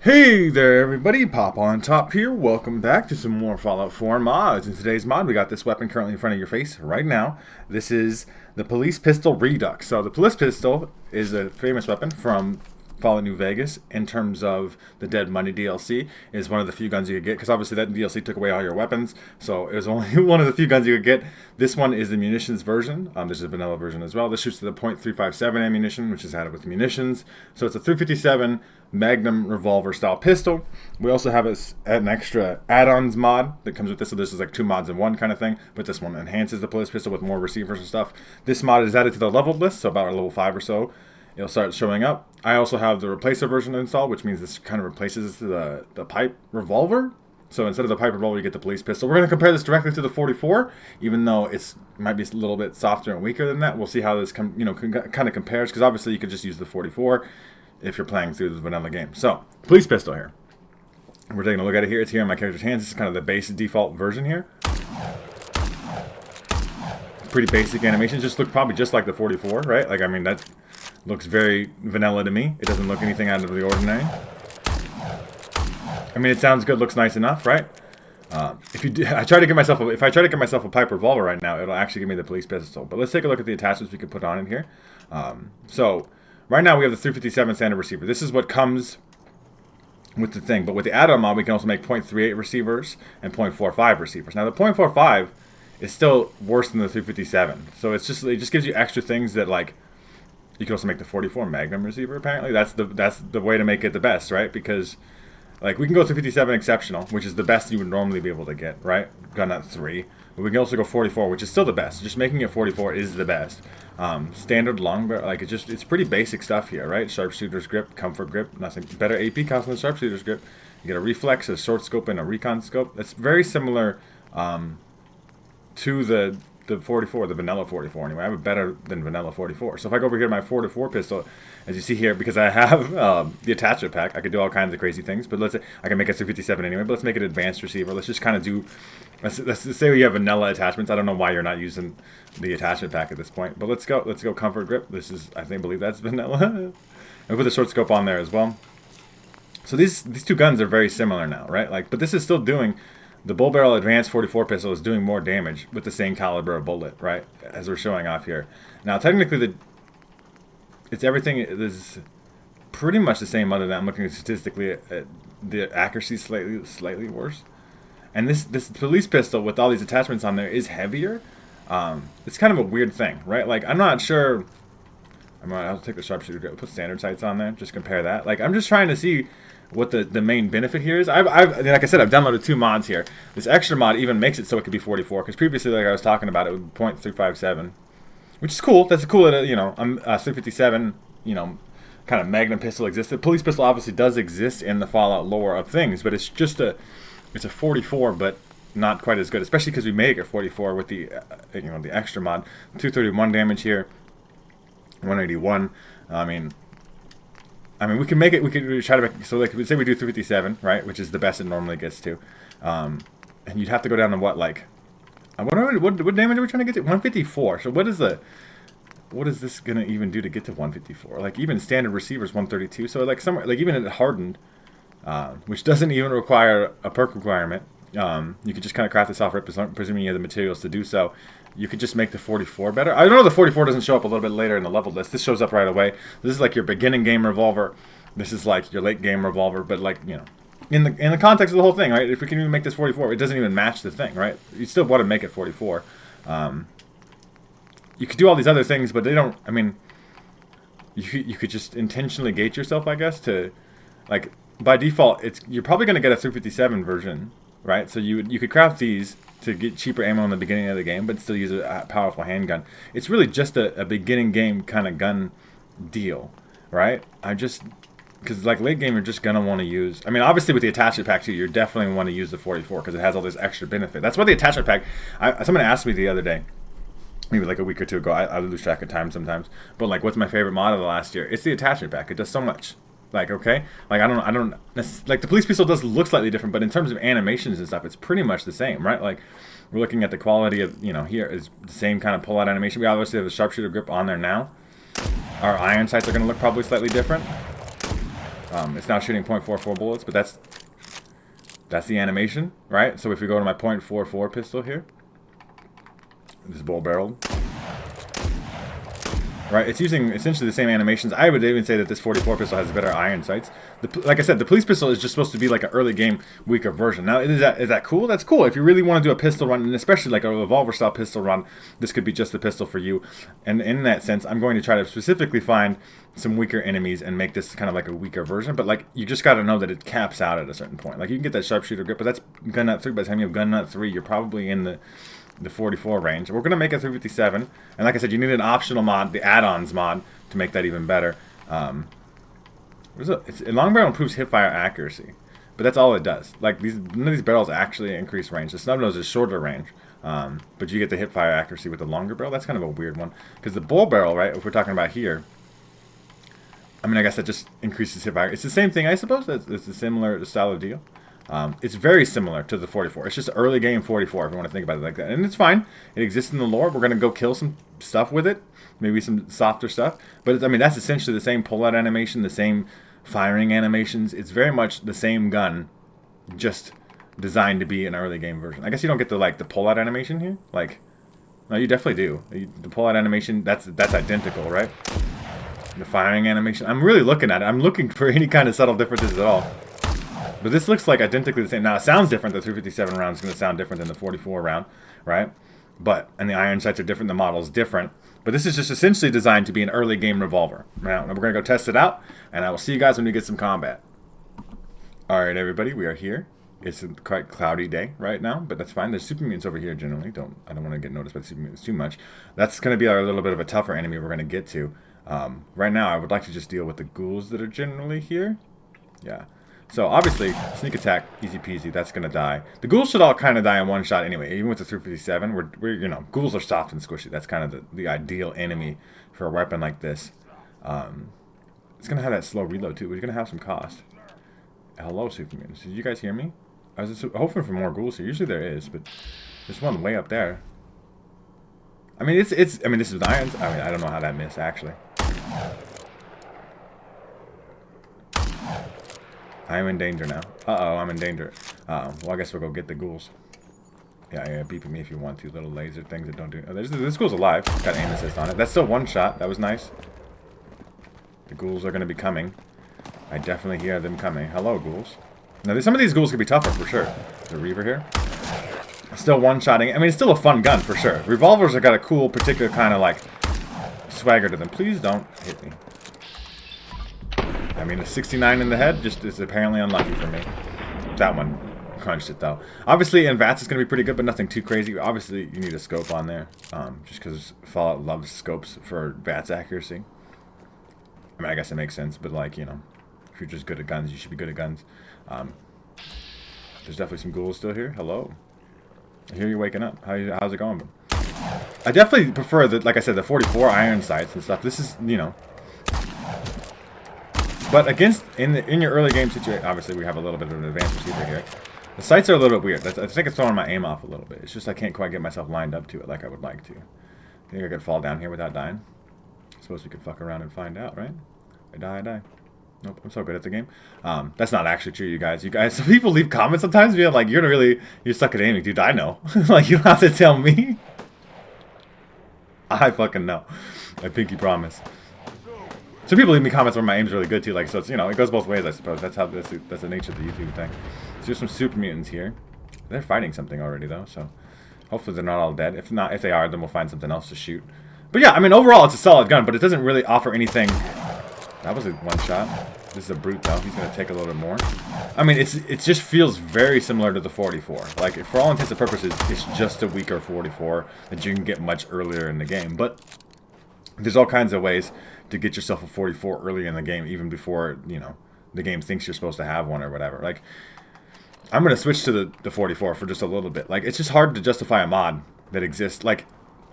Hey there everybody, Pop on Top here. Welcome back to some more Fallout 4 mods. In today's mod, we got this weapon currently in front of your face right now. This is the Police Pistol Redux. So the Police Pistol is a famous weapon from Fallout New Vegas in terms of the Dead Money DLC. Is one of the few guns you could get, because obviously that DLC took away all your weapons, so it was only one of the few guns you could get. This one is the munitions version. There's a vanilla version as well. This shoots to the .357 ammunition, which is added with munitions. So it's a 357 Magnum revolver style pistol. We also have an extra add-ons mod that comes with this, so this is like two mods in one kind of thing, but this one enhances the police pistol with more receivers and stuff. This mod is added to the leveled list, so about a level 5 or so it'll start showing up. I also have the replacer version installed, which means this kind of replaces the pipe revolver. So instead of the pipe revolver, you get the police pistol. We're going to compare this directly to the 44, even though it might be a little bit softer and weaker than that. We'll see how this kind of compares, because obviously you could just use the 44 if you're playing through the vanilla game. So, police pistol here. We're taking a look at it here. It's here in my character's hands. This is kind of the base default version here. Pretty basic animations. Just look probably just like the 44, right? Like, I mean, that looks very vanilla to me. It doesn't look anything out of the ordinary. I mean, it sounds good, looks nice enough, right? If I try to get myself a pipe revolver right now, it'll actually give me the police pistol. But let's take a look at the attachments we could put on in here. So right now we have the 357 standard receiver. This is what comes with the thing. But with the add-on mod, we can also make .38 receivers and .45 receivers. Now the .45 is still worse than the 357. So it just gives you extra things that, like, you can also make the 44 Magnum receiver. Apparently, that's the way to make it the best, right? Because, like, we can go 357 exceptional, which is the best you would normally be able to get, right? Gun at 3. But we can also go 44, which is still the best. Just making it 44 is the best. Standard long barrel, like, it's pretty basic stuff here, right? Sharpshooter's grip, comfort grip, nothing better AP cost than the sharpshooter's grip. You get a reflex, a short scope, and a recon scope. That's very similar to the 44, the vanilla 44 anyway. I have it better than vanilla 44. So if I go over here to my 44 pistol, as you see here, because I have the attachment pack, I could do all kinds of crazy things. But let's say I can make it 357 anyway. But let's make it advanced receiver. Let's just kind of do. Let's say we have vanilla attachments. I don't know why you're not using the attachment pack at this point. But let's go comfort grip. This is, I believe that's vanilla. And put the short scope on there as well. So these two guns are very similar now, right? Like, but this is still doing. The bull barrel advanced 44 pistol is doing more damage with the same caliber of bullet, right? As we're showing off here. Now, technically, everything is pretty much the same, other than I'm looking statistically at the accuracy slightly worse. And this police pistol with all these attachments on there is heavier. It's kind of a weird thing, right? Like, I'm not sure. I'll take the sharpshooter, put standard sights on there, just compare that. Like, I'm just trying to see what the main benefit here is. Like I said, I've downloaded 2 mods here. This extra mod even makes it so it could be 44, because previously, like I was talking about, it was .357, which is cool. That's cool that, 357, kind of Magnum pistol existed. Police pistol obviously does exist in the Fallout lore of things, but it's just it's a 44, but not quite as good, especially because we make it 44 with the the extra mod. 231 damage here, 181. I mean, we can make it. We could try to make, so like, say we do 357, right, which is the best it normally gets to, and you'd have to go down to what, like, what damage are we trying to get to? 154. So what is this gonna even do to get to 154? Like, even standard receivers 132. So like somewhere, like, even at hardened, which doesn't even require a perk requirement. You could just kind of craft this off, presuming you have the materials to do so. You could just make the 44 better. I don't know, the 44 doesn't show up a little bit later in the level list. This shows up right away. This is like your beginning game revolver. This is like your late game revolver. But, like, in the context of the whole thing, right? If we can even make this 44, it doesn't even match the thing, right? You still want to make it 44. You could do all these other things, but they don't. I mean, you could just intentionally gate yourself, I guess, to, like, by default, you're probably going to get a 357 version, right? So you could craft these to get cheaper ammo in the beginning of the game, but still use a powerful handgun. It's really just a beginning game kind of gun deal, right? Because, like, late game, you're just going to want to use. I mean, obviously with the attachment pack too, you're definitely want to use the 44 because it has all this extra benefit. That's why the attachment pack. Someone asked me the other day, maybe like a week or two ago. I lose track of time sometimes. But, like, what's my favorite mod of the last year? It's the attachment pack. It does so much. Like, okay, like, I don't like, the police pistol does look slightly different, but in terms of animations and stuff, it's pretty much the same, right? Like, we're looking at the quality of, here is the same kind of pull-out animation. We obviously have the sharpshooter grip on there now. Our iron sights are going to look probably slightly different. It's now shooting .44 bullets, but that's the animation, right? So if we go to my .44 pistol here, this bull barrel, right? It's using essentially the same animations. I would even say that this 44 pistol has better iron sights. Like I said, the police pistol is just supposed to be like an early game, weaker version. Now, is that cool? That's cool. If you really want to do a pistol run, and especially like a revolver style pistol run, this could be just the pistol for you. And in that sense, I'm going to try to specifically find some weaker enemies and make this kind of like a weaker version. But like, you just got to know that it caps out at a certain point. Like, you can get that sharpshooter grip, but that's gun nut 3. By the time you have gun nut 3, you're probably in the 44 range. We're going to make a 357, and like I said, you need an optional mod, the add-ons mod, to make that even better. A long barrel improves hipfire accuracy, but that's all it does. Like, none of these barrels actually increase range. The snub nose is shorter range, but you get the hipfire accuracy with the longer barrel. That's kind of a weird one, because the bull barrel, right, if we're talking about here, I mean, I guess that just increases hipfire. It's the same thing, I suppose. It's a similar style of deal. It's very similar to the 44. It's just early game 44, if you want to think about it like that. And it's fine. It exists in the lore. We're going to go kill some stuff with it. Maybe some softer stuff. But, I mean, that's essentially the same pull-out animation, the same firing animations. It's very much the same gun, just designed to be an early game version. I guess you don't get the pull-out animation here. Like, no, you definitely do. The pull-out animation, that's identical, right? The firing animation. I'm really looking at it. I'm looking for any kind of subtle differences at all. But this looks like identically the same. Now, it sounds different. The 357 round is going to sound different than the 44 round, right? And the iron sights are different. The model's different. But this is just essentially designed to be an early game revolver. Now, we're going to go test it out, and I will see you guys when we get some combat. All right, everybody, we are here. It's a quite cloudy day right now, but that's fine. There's super mutants over here generally. I don't want to get noticed by the super mutants too much. That's going to be a little bit of a tougher enemy we're going to get to. Right now, I would like to just deal with the ghouls that are generally here. Yeah. So, obviously, sneak attack, easy peasy, that's going to die. The ghouls should all kind of die in one shot anyway. Even with the 357, we're ghouls are soft and squishy. That's kind of the ideal enemy for a weapon like this. It's going to have that slow reload, too. We're going to have some cost. Hello, super mutants. Did you guys hear me? I was hoping for more ghouls here. Usually there is, but there's one way up there. I mean, this is the irons. I mean, I don't know how that missed, actually. I'm in danger now. Uh-oh, I'm in danger. Well, I guess we'll go get the ghouls. Yeah, beep at me if you want to. Little laser things that don't do... Oh, this ghoul's alive. Got aim assist on it. That's still one shot. That was nice. The ghouls are going to be coming. I definitely hear them coming. Hello, ghouls. Now, some of these ghouls could be tougher, for sure. The Reaver here. Still one-shotting. I mean, it's still a fun gun, for sure. Revolvers have got a cool, particular kind of, like, swagger to them. Please don't hit me. I mean, a 69 in the head just is apparently unlucky for me. That one crunched it, though. Obviously, in VATS, it's going to be pretty good, but nothing too crazy. Obviously, you need a scope on there, just because Fallout loves scopes for VATS accuracy. I mean, I guess it makes sense, but, like, if you're just good at guns, you should be good at guns. There's definitely some ghouls still here. Hello. I hear you waking up. How's it going? I definitely prefer, like I said, the 44 iron sights and stuff. This is, But against, in your early game situation, obviously we have a little bit of an advanced receiver here. The sights are a little bit weird. I think it's throwing my aim off a little bit. It's just I can't quite get myself lined up to it like I would like to. Think I could fall down here without dying? I suppose we could fuck around and find out, right? I die. Nope, I'm so good at the game. That's not actually true, you guys. Some people leave comments sometimes being like, you're stuck at aiming. Dude, I know. Like, you don't have to tell me. I fucking know. I pinky promise. Some people leave me comments where my aim's really good too, like, so it's, it goes both ways, I suppose. That's the nature of the YouTube thing. So there's some super mutants here. They're fighting something already though, so hopefully they're not all dead. If they are, then we'll find something else to shoot. But yeah, I mean, overall it's a solid gun, but it doesn't really offer anything. That was a one shot. This is a brute though. He's gonna take a little bit more. I mean, it just feels very similar to the 44. Like, for all intents and purposes, it's just a weaker 44 that you can get much earlier in the game. But there's all kinds of ways to get yourself a 44 early in the game, even before, the game thinks you're supposed to have one or whatever. Like, I'm going to switch to the 44 for just a little bit. Like, it's just hard to justify a mod that exists. Like,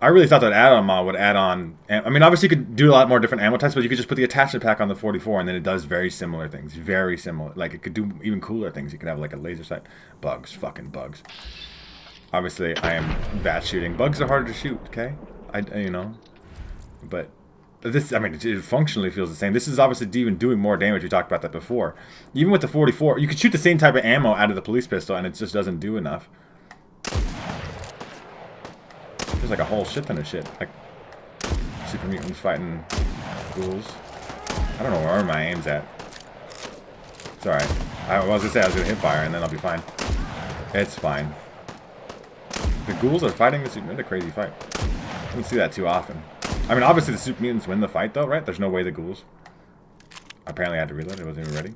I really thought that add-on mod would add on... I mean, obviously you could do a lot more different ammo types, but you could just put the attachment pack on the 44, and then it does very similar things. Very similar. Like, it could do even cooler things. You could have, like, a laser sight. Bugs. Fucking bugs. Obviously, I am VATS shooting. Bugs are harder to shoot, okay? But this, I mean, it functionally feels the same. This is obviously even doing more damage. We talked about that before. Even with the 44, you could shoot the same type of ammo out of the police pistol, and it just doesn't do enough. There's like a whole shit ton of shit. Like super mutants fighting ghouls. I don't know where my aim's at. It's alright. I was gonna say I was gonna hit fire, and then I'll be fine. It's fine. The ghouls are fighting the super mutant. A crazy fight. I don't see that too often. I mean, obviously the super mutants win the fight, though, right? There's no way the ghouls. Apparently I had to reload. It wasn't even ready.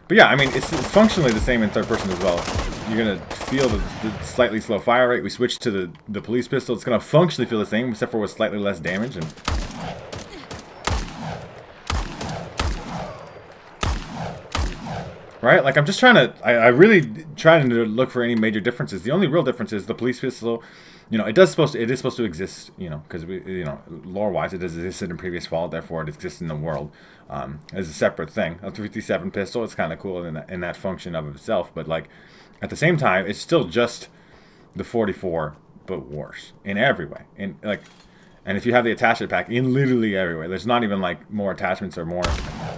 But yeah, I mean, it's functionally the same in third person as well. You're going to feel the slightly slow fire rate. We switched to the police pistol. It's going to functionally feel the same, except for with slightly less damage. And right? Like, I'm just trying to... I really trying to look for any major differences. The only real difference is the police pistol... You know, it is supposed to exist, you know, because lore-wise, it has existed in previous Fallout, therefore it exists in the world as a separate thing. A 357 pistol, it's kind of cool in that function of itself, but like at the same time, it's still just the 44, but worse in every way. And if you have the attachment pack, in literally every way, there's not even like more attachments or more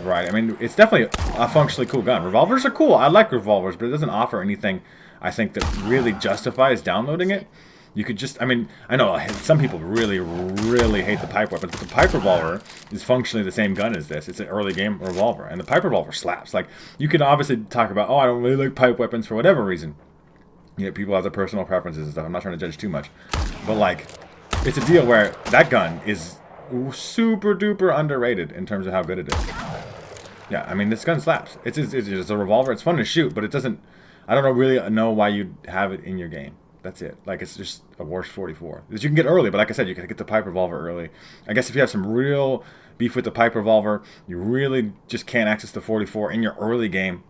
variety. I mean, it's definitely a functionally cool gun. Revolvers are cool. I like revolvers, but it doesn't offer anything I think that really justifies downloading it. You could just, I mean, I know some people really, really hate the pipe weapon, but the pipe revolver is functionally the same gun as this. It's an early game revolver, and the pipe revolver slaps. Like, you could obviously talk about, oh, I don't really like pipe weapons for whatever reason. You know, people have their personal preferences and stuff. I'm not trying to judge too much. But, like, it's a deal where that gun is super duper underrated in terms of how good it is. Yeah, I mean, this gun slaps. It's a revolver. It's fun to shoot, but it doesn't, I don't really know why you'd have it in your game. That's it. Like, it's just a worse 44 that you can get early, but like I said, you can get the pipe revolver early. I guess if you have some real beef with the pipe revolver, you really just can't access the 44 in your early game,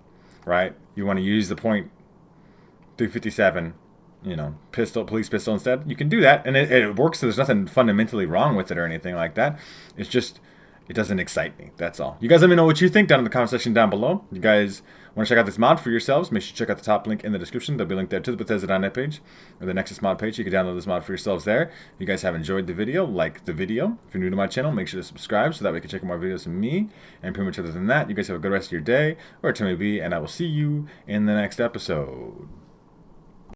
right? You want to use the .357, you know, police pistol instead. You can do that, and it works. So there's nothing fundamentally wrong with it or anything like that. It's just, it doesn't excite me. That's all. You guys let me know what you think down in the comment section down below. You guys want to check out this mod for yourselves, make sure you check out the top link in the description. There'll be a link there to the Bethesda.net page or the Nexus mod page. You can download this mod for yourselves there. If you guys have enjoyed the video, like the video. If you're new to my channel, make sure to subscribe so that way you can check out more videos from me. And pretty much other than that, you guys have a good rest of your day, or it may be, and I will see you in the next episode.